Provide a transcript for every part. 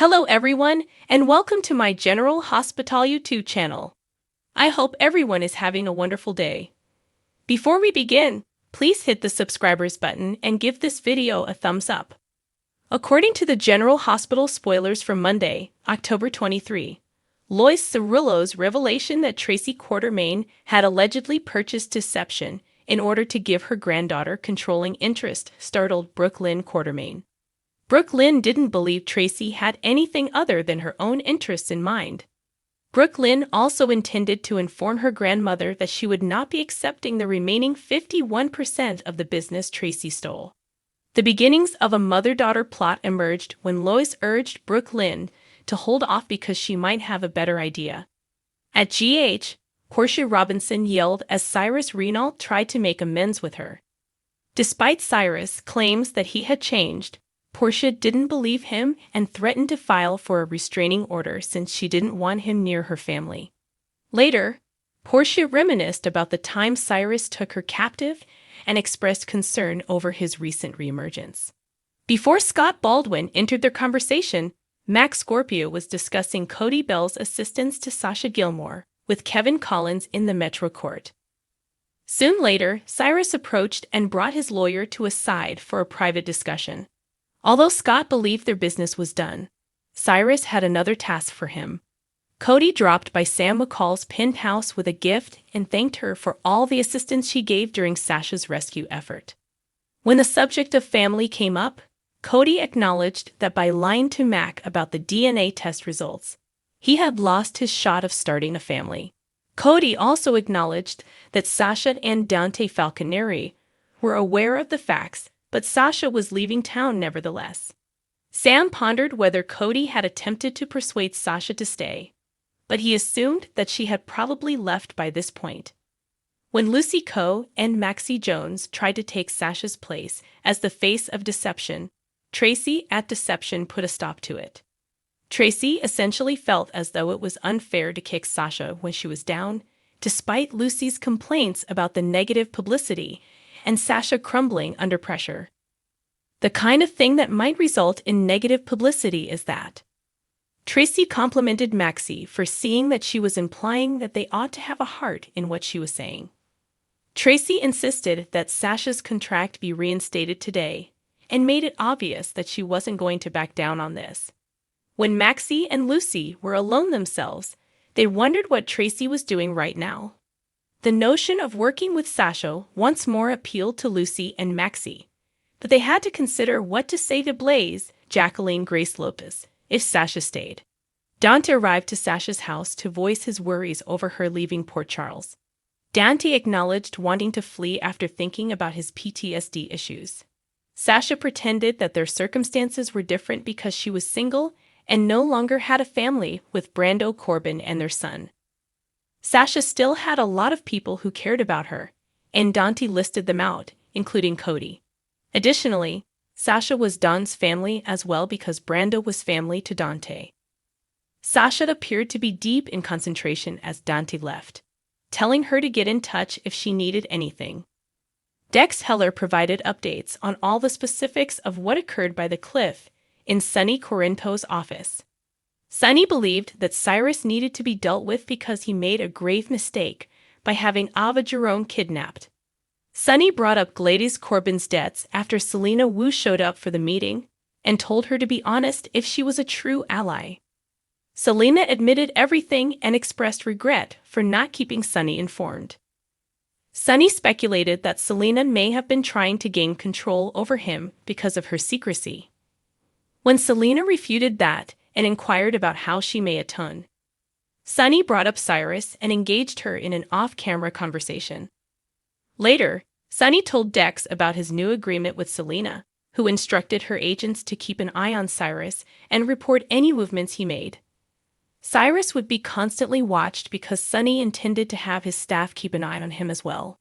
Hello everyone, and welcome to my General Hospital YouTube channel. I hope everyone is having a wonderful day. Before we begin, please hit the subscribers button and give this video a thumbs up. According to the General Hospital spoilers from Monday, October 23, Lois Cerullo's revelation that Tracy Quartermaine had allegedly purchased Deception in order to give her granddaughter controlling interest startled Brooklyn Quartermaine. Brooklyn didn't believe Tracy had anything other than her own interests in mind. Brooklyn also intended to inform her grandmother that she would not be accepting the remaining 51% of the business Tracy stole. The beginnings of a mother-daughter plot emerged when Lois urged Brooklyn to hold off because she might have a better idea. At GH, Portia Robinson yelled as Cyrus Renault tried to make amends with her. Despite Cyrus' claims that he had changed, Portia didn't believe him and threatened to file for a restraining order since she didn't want him near her family. Later, Portia reminisced about the time Cyrus took her captive and expressed concern over his recent reemergence. Before Scott Baldwin entered their conversation, Max Scorpio was discussing Cody Bell's assistance to Sasha Gilmore with Kevin Collins in the Metro Court. Soon later, Cyrus approached and brought his lawyer to a side for a private discussion. Although Scott believed their business was done, Cyrus had another task for him. Cody dropped by Sam McCall's penthouse with a gift and thanked her for all the assistance she gave during Sasha's rescue effort. When the subject of family came up, Cody acknowledged that by lying to Mac about the DNA test results, he had lost his shot of starting a family. Cody also acknowledged that Sasha and Dante Falconeri were aware of the facts, but Sasha was leaving town nevertheless. Sam pondered whether Cody had attempted to persuade Sasha to stay, but he assumed that she had probably left by this point. When Lucy Coe and Maxie Jones tried to take Sasha's place as the face of Deception, Tracy at Deception put a stop to it. Tracy essentially felt as though it was unfair to kick Sasha when she was down, despite Lucy's complaints about the negative publicity and Sasha crumbling under pressure. The kind of thing that might result in negative publicity is that. Tracy complimented Maxie for seeing that she was implying that they ought to have a heart in what she was saying. Tracy insisted that Sasha's contract be reinstated today and made it obvious that she wasn't going to back down on this. When Maxie and Lucy were alone themselves, they wondered what Tracy was doing right now. The notion of working with Sasha once more appealed to Lucy and Maxie, but they had to consider what to say to Blaze, Jacqueline Grace Lopez, if Sasha stayed. Dante arrived to Sasha's house to voice his worries over her leaving Port Charles. Dante acknowledged wanting to flee after thinking about his PTSD issues. Sasha pretended that their circumstances were different because she was single and no longer had a family with Brando Corbin and their son. Sasha still had a lot of people who cared about her, and Dante listed them out, including Cody. Additionally, Sasha was Don's family as well because Brando was family to Dante. Sasha appeared to be deep in concentration as Dante left, telling her to get in touch if she needed anything. Dex Heller provided updates on all the specifics of what occurred by the cliff in Sonny Corinto's office. Sonny believed that Cyrus needed to be dealt with because he made a grave mistake by having Ava Jerome kidnapped. Sonny brought up Gladys Corbin's debts after Selena Wu showed up for the meeting and told her to be honest if she was a true ally. Selena admitted everything and expressed regret for not keeping Sonny informed. Sonny speculated that Selena may have been trying to gain control over him because of her secrecy. When Selena refuted that and inquired about how she may atone, Sonny brought up Cyrus and engaged her in an off-camera conversation. Later, Sonny told Dex about his new agreement with Selena, who instructed her agents to keep an eye on Cyrus and report any movements he made. Cyrus would be constantly watched because Sonny intended to have his staff keep an eye on him as well.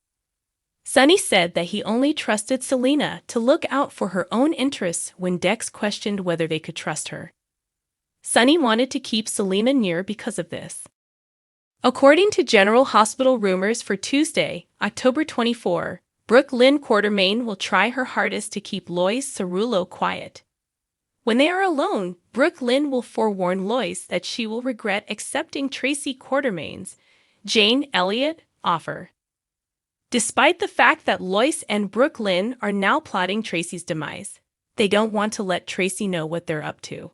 Sonny said that he only trusted Selena to look out for her own interests when Dex questioned whether they could trust her. Sonny wanted to keep Selena near because of this. According to General Hospital rumors for Tuesday, October 24, Brooklyn Quartermaine will try her hardest to keep Lois Cerullo quiet. When they are alone, Brooke Lynn will forewarn Lois that she will regret accepting Tracy Quartermain's Jane Elliott offer. Despite the fact that Lois and Brooke Lynn are now plotting Tracy's demise, they don't want to let Tracy know what they're up to.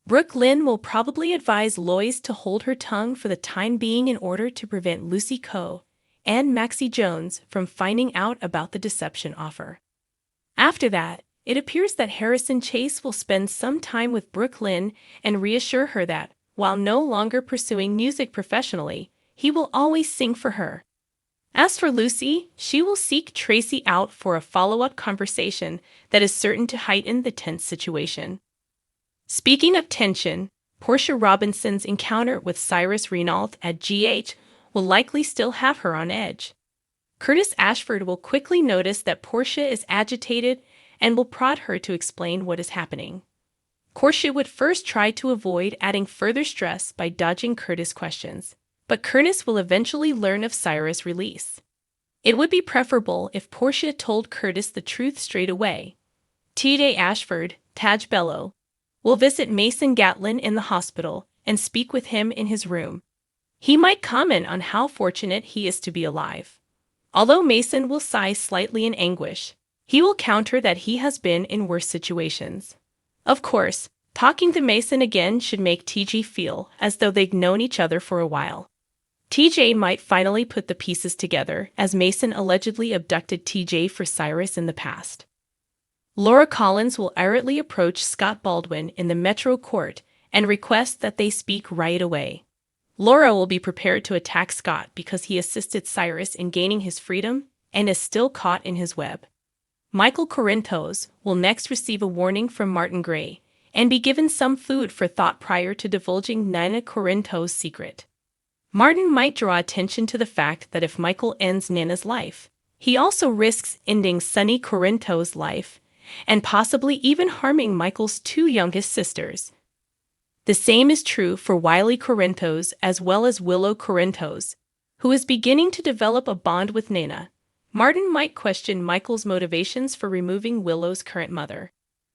Brooke Lynn will probably advise Lois to hold her tongue for the time being in order to prevent Lucy Coe and Maxie Jones from finding out about the deception offer. After that, it appears that Harrison Chase will spend some time with Brooke Lynn and reassure her that, while no longer pursuing music professionally, he will always sing for her. As for Lucy, she will seek Tracy out for a follow-up conversation that is certain to heighten the tense situation. Speaking of tension, Portia Robinson's encounter with Cyrus Renault at GH will likely still have her on edge. Curtis Ashford will quickly notice that Portia is agitated and will prod her to explain what is happening. Portia would first try to avoid adding further stress by dodging Curtis' questions, but Curtis will eventually learn of Cyrus' release. It would be preferable if Portia told Curtis the truth straight away. T.J. Ashford, Taj Bello, will visit Mason Gatlin in the hospital and speak with him in his room. He might comment on how fortunate he is to be alive. Although Mason will sigh slightly in anguish, he will counter that he has been in worse situations. Of course, talking to Mason again should make TJ feel as though they've known each other for a while. TJ might finally put the pieces together, as Mason allegedly abducted TJ for Cyrus in the past. Laura Collins will irritantly approach Scott Baldwin in the Metro Court and request that they speak right away. Laura will be prepared to attack Scott because he assisted Cyrus in gaining his freedom and is still caught in his web. Michael Corinthos will next receive a warning from Martin Gray and be given some food for thought prior to divulging Nina Corinthos' secret. Martin might draw attention to the fact that if Michael ends Nina's life, he also risks ending Sonny Corinthos' life and possibly even harming Michael's two youngest sisters. The same is true for Wiley Corinthos as well as Willow Corinthos, who is beginning to develop a bond with Nina. Martin might question Michael's motivations for removing Willow's current mother.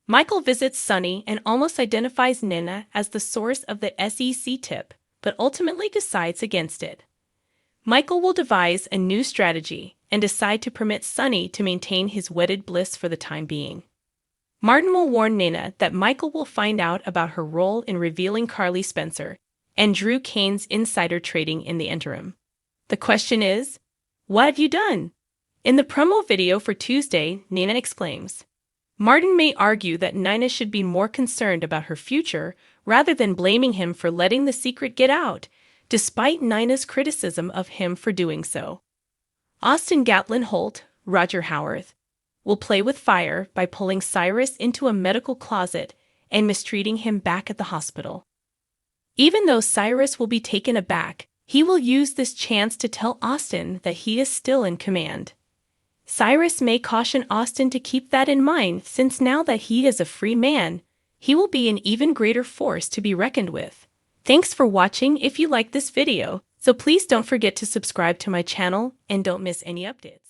Michael visits Sonny and almost identifies Nina as the source of the SEC tip, but ultimately decides against it. Michael will devise a new strategy and decide to permit Sonny to maintain his wedded bliss for the time being. Martin will warn Nina that Michael will find out about her role in revealing Carly Spencer and Drew Kane's insider trading in the interim. The question is, what have you done? In the promo video for Tuesday, Nina exclaims. Martin may argue that Nina should be more concerned about her future rather than blaming him for letting the secret get out, despite Nina's criticism of him for doing so. Austin Gatlin Holt, Roger Howarth, will play with fire by pulling Cyrus into a medical closet and mistreating him back at the hospital. Even though Cyrus will be taken aback, he will use this chance to tell Austin that he is still in command. Cyrus may caution Austin to keep that in mind, since now that he is a free man, he will be an even greater force to be reckoned with. Thanks for watching. If you like this video, so please don't forget to subscribe to my channel and don't miss any updates.